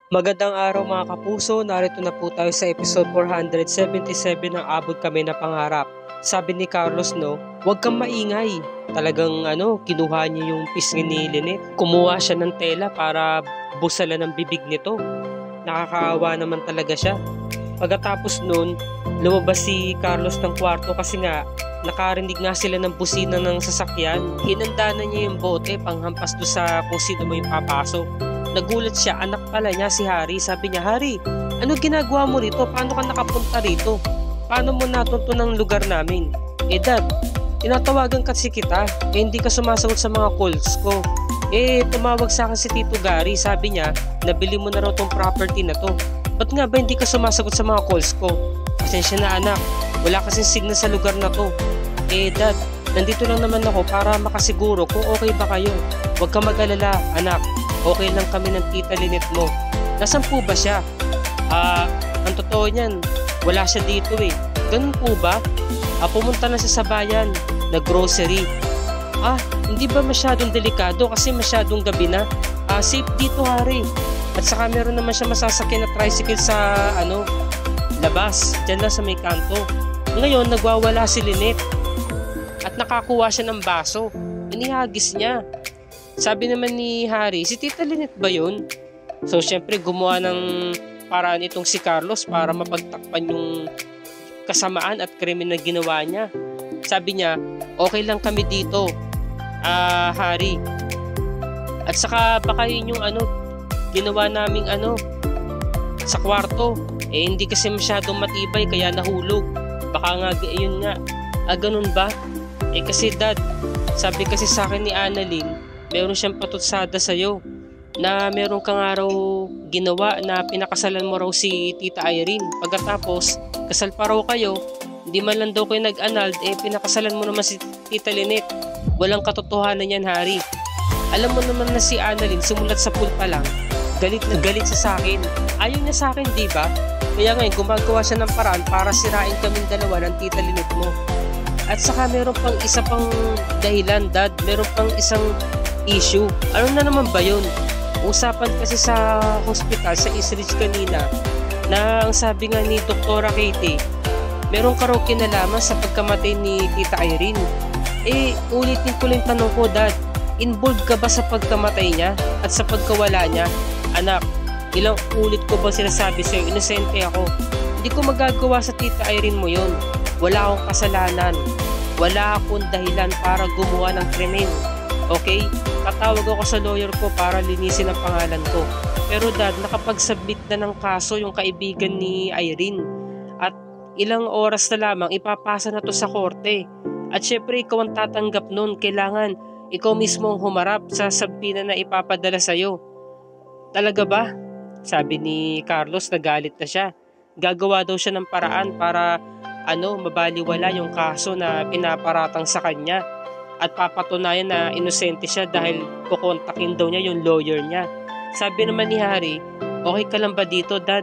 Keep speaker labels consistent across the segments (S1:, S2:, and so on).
S1: Magandang araw mga kapuso, narito na po tayo sa episode 477 ng Abot Kami na Pangarap. Sabi ni Carlos, huwag kang maingay. Talagang kinuha niya yung pisngi ni Lynette. Kumuha siya ng tela para busalan ng bibig nito. Nakakaawa naman talaga siya. Pagkatapos nun, lumabas si Carlos ng kwarto kasi nga nakarinig nga sila ng busina ng sasakyan. Hinanda na niya yung bote panghampas do sa kung sino mo yung papasok. Nagulat siya, anak pala niya si Harry. Sabi niya, Harry, ano ginagawa mo rito? Paano ka nakapunta rito? Paano mo natunto ng lugar namin? Dad, tinatawagan kasi kita. Hindi ka sumasagot sa mga calls ko. Tumawag sa akin si Tito Gary. Sabi niya, nabili mo na raw tong property na to. Ba't nga ba hindi ka sumasagot sa mga calls ko? Pasensya na anak, wala kasing signal sa lugar na to. Dad, nandito lang naman ako para makasiguro kung okay ba kayo. Huwag ka mag-alala, anak. Okay lang kami ng tita Lynette mo. Nasaan po ba siya? Ang totoo niyan, wala siya dito eh. Ganun po ba? Pumunta na siya sa bayan, nag-grocery. Hindi ba masyadong delikado kasi masyadong gabi na? Safe dito, Harry. At saka meron naman siya masasakyan na tricycle sa labas, dyan lang sa may kanto. Ngayon, nagwawala si Lynette. At nakakuha siya ng baso. Inihagis niya. Sabi naman ni Harry, si Tita Lynette ba yun? So, syempre, gumawa ng paraan itong si Carlos para mapagtakpan yung kasamaan at krimen na ginawa niya. Sabi niya, okay lang kami dito, Harry. At saka, baka yun yung ginawa naming sa kwarto. Hindi kasi masyadong matibay, kaya nahulog. Baka nga, yun nga. Ganun ba? Kasi dad, sabi kasi sa akin ni Annalyn, meron siyang patutsada sa'yo na meron kang araw ginawa na pinakasalan mo raw si Tita Irene. Pagkatapos, kasal pa raw kayo, hindi man lang daw kayo nag-annulled, pinakasalan mo naman si Tita Lynette. Walang katotohanan yan, Harry. Alam mo naman na si Annalyn, sumulat sa pool pa lang, galit na galit sa akin. Ayaw niya sa akin, di ba? Kaya ngayon, gumagawa siya ng paraan para sirain kaming dalawa ng Tita Lynette mo. At saka meron pang isa pang dahilan, Dad. Meron pang isang issue. Ano na naman ba yun? Usapan kasi sa hospital, sa Eastridge kanina, na ang sabi nga ni Dr. Katie, meron ka raw kinalaman sa pagkamatay ni Tita Irene. Ulitin ko lang tanong ko, Dad. Involved ka ba sa pagkamatay niya at sa pagkawala niya? Anak, ilang ulit ko ba sinasabi sa'yo, inosente ako. Hindi ko magagawa sa Tita Irene mo yun. Wala akong kasalanan. Wala akong dahilan para gumawa ng krimen. Okay? Tatawag ako sa lawyer ko para linisin ang pangalan ko. Pero dad, nakapag-submit na ng kaso yung kaibigan ni Irene. At ilang oras na lamang ipapasa na to sa korte. At syempre ikaw ang tatanggap nun. Kailangan ikaw mismo ang humarap sa sabina na ipapadala sa'yo. Talaga ba? Sabi ni Carlos, nagalit na siya. Gagawa daw siya ng paraan para mabaliwala yung kaso na pinaparatang sa kanya at papatunayan na inosente siya dahil kukontakin daw niya yung lawyer niya. Sabi naman ni Harry, okay ka lang ba dito, Dad?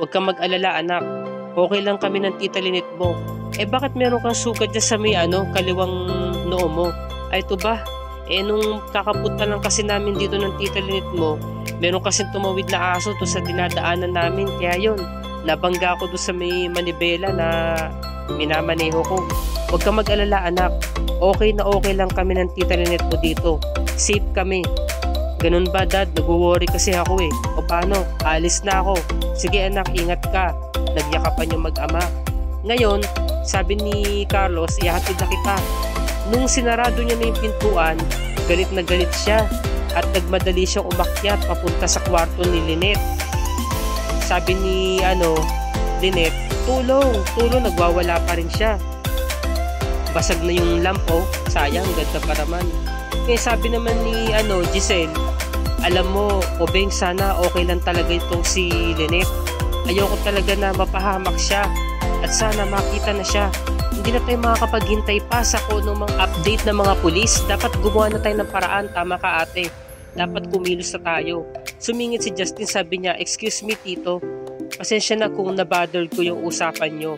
S1: Huwag kang mag-alala, anak. Okay lang kami ng Tita Lynette mo. Bakit meron kang sugat dyan sa may kaliwang noo mo? Ito ba? Nung kakapunta lang kasi namin dito ng Tita Lynette mo, meron kasing tumawid na aso to sa dinadaanan namin, kaya yun. Nabangga ako doon sa may manibela na minamaneho ko. Huwag kang mag-alala, anak. Okay na okay lang kami ng Tita Lynette mo dito. Safe kami. Ganun ba, Dad? Nag-worry kasi ako eh. O paano? Alis na ako. Sige anak, ingat ka. Nagyakapan yung mag-ama. Ngayon, sabi ni Carlos, ihatid na kita. Nung sinarado niya na yung pintuan, galit na galit siya. At nagmadali siyang umakyat papunta sa kwarto ni Lynette. Sabi ni Lynette, tulong, nagwawala pa rin siya. Basag na yung lampo, sayang, ganda pa naman. Sabi naman ni Giselle, alam mo, Obeng, sana okay lang talaga itong si Lynette. Ayoko talaga na mapahamak siya at sana makita na siya. Hindi na tayo makakapaghintay pa sa kung mga update ng mga pulis. Dapat gumawa na tayo ng paraan, tama ka ate. Dapat kumilos na tayo. Sumingit si Justin, sabi niya, excuse me tito, pasensya na kung nabother ko yung usapan nyo.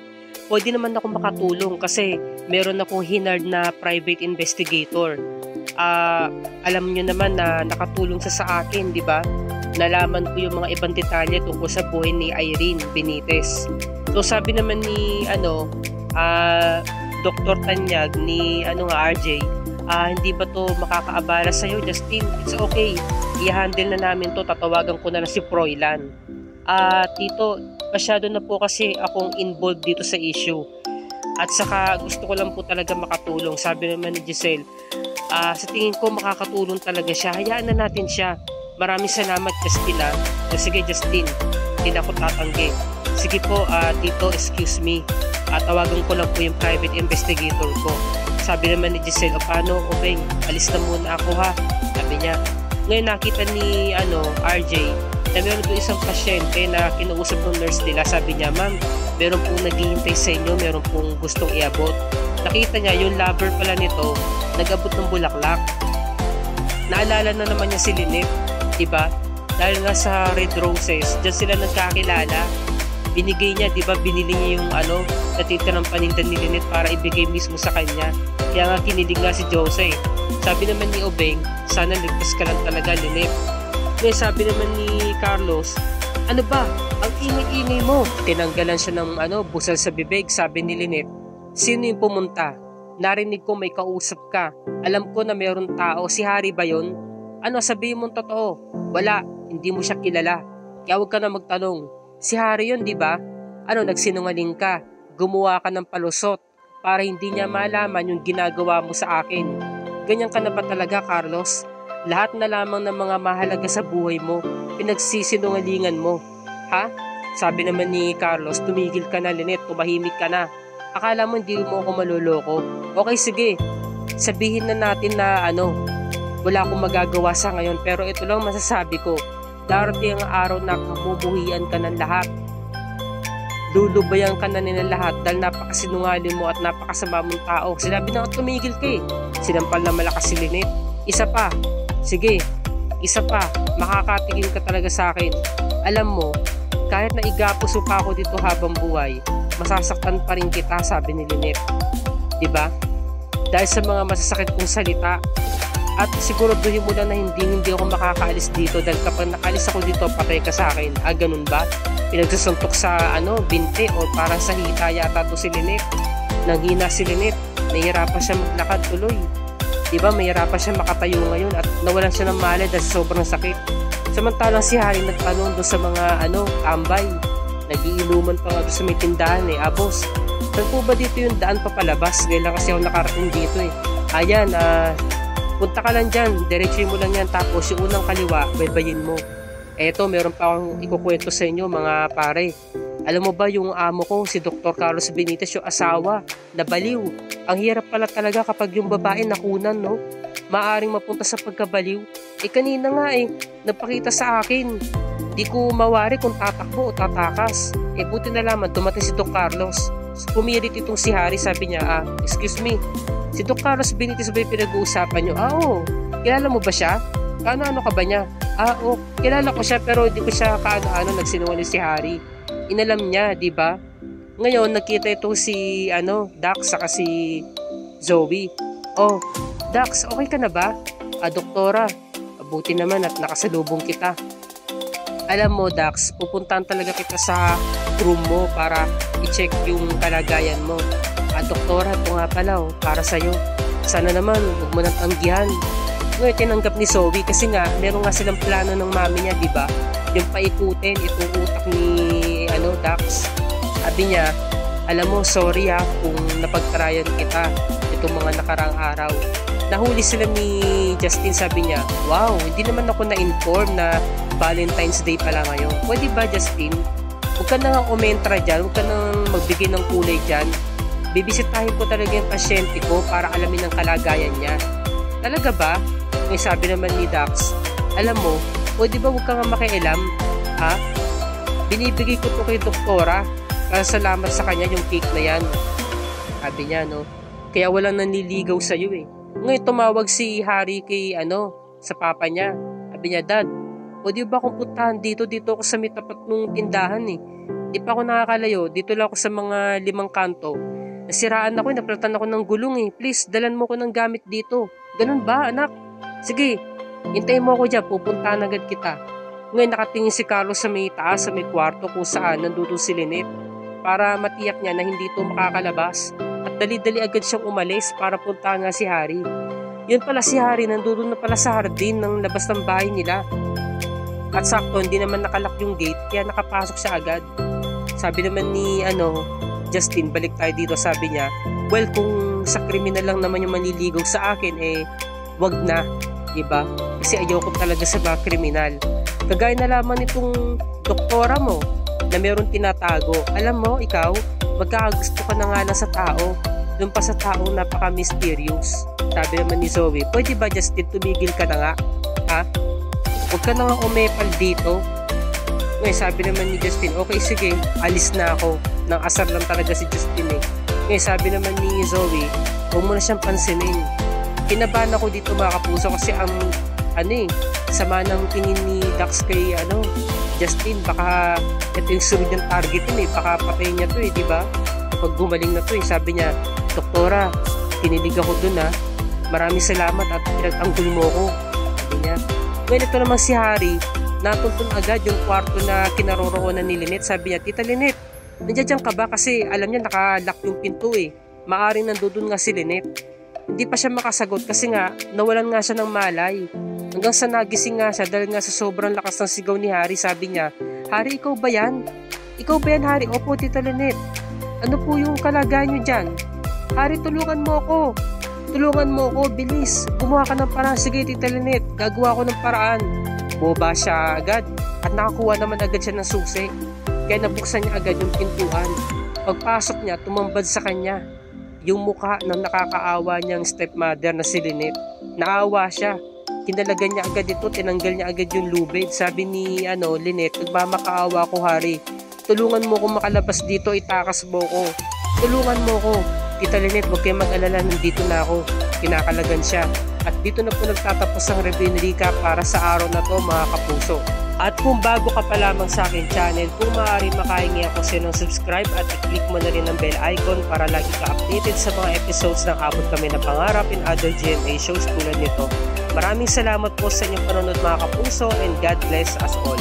S1: Pwede naman ako makatulong kasi meron akong hinard na private investigator. Alam nyo naman na nakatulong sa akin, di ba? nalaman ko yung mga ibang detalye tungkol sa buhay ni Irene Benitez. So sabi naman ni Dr. Tanyag ni RJ, hindi ba to makakaabala sa'yo, Justin? It's okay, i-handle na namin to, tatawagan ko na lang si Froilan. Tito, masyado na po kasi akong involved dito sa issue. At saka gusto ko lang po talaga makatulong. Sabi naman ni Giselle, sa tingin ko makakatulong talaga siya. Hayaan na natin siya. Maraming salamat, Justin. Sige, Justin, hindi na ako tatanggi. Sige po, Tito, excuse me. Tawagan ko lang po yung private investigator ko. Sabi naman ni Giselle, paano, Obeng, alis na muna ako ha. Sabi niya. Ngayon nakita ni RJ na meron doon isang pasyente na kinausap ng nurse nila. Sabi niya, ma'am, meron pong naghihintay sa inyo, meron pong gustong iabot. Nakita niya yung lover pala nito nag-abot ng bulaklak. Naalala na naman niya si Lynette, diba? Dahil nga sa Red Roses, dyan sila nagkakilala. Binigay niya, diba, binili niya yung natitirang paninda ni Lynette para ibigay mismo sa kanya. Kaya nga kinilig nga si Jose. Sabi naman ni Obeng, sana ligtas ka lang talaga, Lynette. Ngayon sabi naman ni Carlos, ano ba? Ang ingay-ingay mo. Tinanggalan siya ng busal sa bibig. Sabi ni Lynette, sino yung pumunta? Narinig ko may kausap ka. Alam ko na mayroong tao. Si Harry ba yun? Sabihin mong totoo? Wala, hindi mo siya kilala. Kaya huwag ka na magtanong. Si Harry yun, di ba? Nagsinungaling ka. Gumawa ka ng palusot para hindi niya malaman yung ginagawa mo sa akin. Ganyan ka na ba talaga, Carlos? Lahat na lamang ng mga mahalaga sa buhay mo, pinagsisinungalingan mo. Ha? Sabi naman ni Carlos, tumigil ka na, Lynette, tumahimik ka na. Akala mo hindi mo ako maluloko? Okay, sige. Sabihin na natin na wala akong magagawa sa ngayon, pero ito lang masasabi ko. Darating ang araw na kabubuhian ka ng lahat. Lulubayan ka na nila lahat dahil napakasinungaling mo at napakasama mong tao. Sinabi na tumigil ka eh. Sinampal na malakas si Lynette. Isa pa. Sige, isa pa. Makakatigil ka talaga sa akin. Alam mo, kahit na igapos pa ako dito habang buhay, masasaktan pa rin kita, sabi ni Lynette. Diba? Dahil sa mga masasakit kong salita. At siguraduhin mo na hindi ako makakaalis dito dahil kapag nakaalis ako dito, patay ka sa akin. Ganun ba? Pinagsusuntok sa binte o parang sa hita yata to si Lynette. Nanghina si Lynette. Nahihirapan siya maglakad tuloy. Diba? Mahihirapan siya makatayo ngayon at nawalan siya ng malay dahil sobrang sakit. Samantalang si Harry nagtanong doon sa mga tambay. Nagiinuman pa nga doon sa may tindahan boss, saan po ba dito yung daan papalabas? Ngayon lang kasi ako nakarating dito Ayan, punta ka lang dyan, diretsuhin mo lang yan, tapos yung unang kaliwa, baybayin mo. Eto, meron pa akong ikukwento sa inyo mga pare. Alam mo ba yung amo ko, si Dr. Carlos Benitez, yung asawa, nabaliw. Ang hirap pala talaga kapag yung babae nakunan, no? Maaring mapunta sa pagkabaliw. Kanina nga nagpakita sa akin. Di ko mawari kung tatakbo o tatakas. Buti na lamang dumating si Doc Carlos. Pumilit itong si Harry, sabi niya, excuse me, si Doc Carlos Benitez ba yung pinag-uusapan niyo? Oo. Kilala mo ba siya? Ano ka ba niya? Kilala ko siya pero hindi ko siya nagsinungaling si Harry. Inalam niya, di ba? Ngayon, nakita ito si Dax saka si Zoe. Dax, okay ka na ba? Doktora, buti naman at nakasalubong kita. Alam mo, Dax, pupuntahan talaga kita sa room mo para i-check yung kalagayan mo. Doktora, ito nga pala para sa'yo. Sana naman, huwag mo nang tanggihan. Ngayon, tinanggap ni Zoe kasi nga, meron nga silang plano ng mami niya, di ba? Yung paikutin itong utak ni Dax. Sabi niya, alam mo, sorry kung napagtarayan kita itong mga nakaraang araw. Nahuli sila ni Justin, sabi niya, wow, hindi naman ako na-inform na Valentine's Day pala ngayon. Pwede ba, Justin? Huwag ka nang umentra dyan, huwag ka nang magbigay ng kulay dyan. Bibisitahin ko talaga yung pasyente ko para alamin ang kalagayan niya. Talaga ba? May sabi naman ni Dax, alam mo, pwede ba huwag ka nga makialam? Binibigay ko to kay doktora para salamat sa kanya yung cake na yan. Sabi niya, no? Kaya walang nanliligaw sa'yo Ngayon tumawag si Harry kay sa papa niya. Sabi niya, Dad, pwede ba akong puntahan dito ako sa may tapat ng tindahan Di pa ako nakakalayo, dito lang ako sa mga 5 kanto. Nasiraan ako, napalatan ako ng gulong Please, dalan mo ko ng gamit dito. Ganun ba, anak? Sige, hintayin mo ako dyan, pupuntahan agad kita. Ngayon nakatingin si Carlos sa may taas, sa may kwarto kung saan nandun si Lynette para matiyak niya na hindi ito makakalabas. At dali-dali agad siyang umalis para puntahan nga si Harry. Yun pala si Harry, nandun na pala sa hardin ng labas ng bahay nila. At sakto, hindi naman nakalak yung gate, kaya nakapasok siya agad. Sabi naman ni Justin, balik tayo dito, sabi niya, well, kung sa kriminal lang naman yung manliligog sa akin, wag na, diba? Kasi ayoko talaga sa mga kriminal. Kagaya na lamang itong doktora mo na meron tinatago. Alam mo, ikaw, magkakagusto ka na nga lang sa tao, doon pa sa taong napaka-mysterious. Sabi naman ni Zoe, pwede ba Justin, tumigil ka na nga? Ha? Huwag ka na nga umepal dito. Ngayon sabi naman ni Justin, okay sige, alis na ako. Nang asar lang talaga si Justin eh. Ngayon sabi naman ni Zoe, huwag mo na siyang pansinin. Kinabahan ako dito mga kapuso kasi ang sama ng tingin ni Dax kay Justin, baka ito yung sunod ng target yun baka patayin niya to diba? Pag gumaling na to sabi niya, doktora, kinilig ako dun maraming salamat at pinagtanggol mo ko, sabi niya. Ngayon ito naman si Harry, natuntun agad yung kwarto na kinaroroonan ni Lynette. Sabi niya, Tita Lynette, nandiyan ka ba? Kasi alam niya nakalock yung pinto maaring nandoon nga si Lynette. Hindi pa siya makasagot kasi nga nawalan nga siya ng malay. Hanggang sa nagising nga siya dahil nga sa sobrang lakas ng sigaw ni Harry. Sabi niya, Harry, ikaw ba yan? Ikaw ba yan, Harry? Opo, Tita Lynette. Ano po yung kalagayan niyo dyan? Harry, tulungan mo ako. Tulungan mo ako, bilis. Gumawa ka ng paraan. Sige, Tita Lynette, gagawa ko ng paraan. Buba siya agad at nakakuha naman agad siya ng susi. Kaya nabuksan niya agad yung pintuan. Pagpasok niya, tumambad sa kanya yung mukha ng nakakaawa niyang stepmother na si Lynette. Naawa siya. Kinalagan niya agad ito, tinanggal niya agad yung lubid. Sabi ni Lynette, nagmamakaawa ko, Harry. Tulungan mo ko makalabas dito, itakas mo ko. Tulungan mo ko. Tita Lynette, huwag kayong mag-alala, nandito na ako. Kinakalagan siya. At dito na po nagtatapos ang review ni Rika para sa araw na to mga kapuso. At kung bago ka pa lamang sa akin channel, kung maaari makahingi ako sa ng subscribe at i-click mo na rin ang bell icon para lagi ka updated sa mga episodes ng Abot Kami ng Pangarap and other GMA shows tulad nito. Maraming salamat po sa inyong panonood mga kapuso and God bless us all.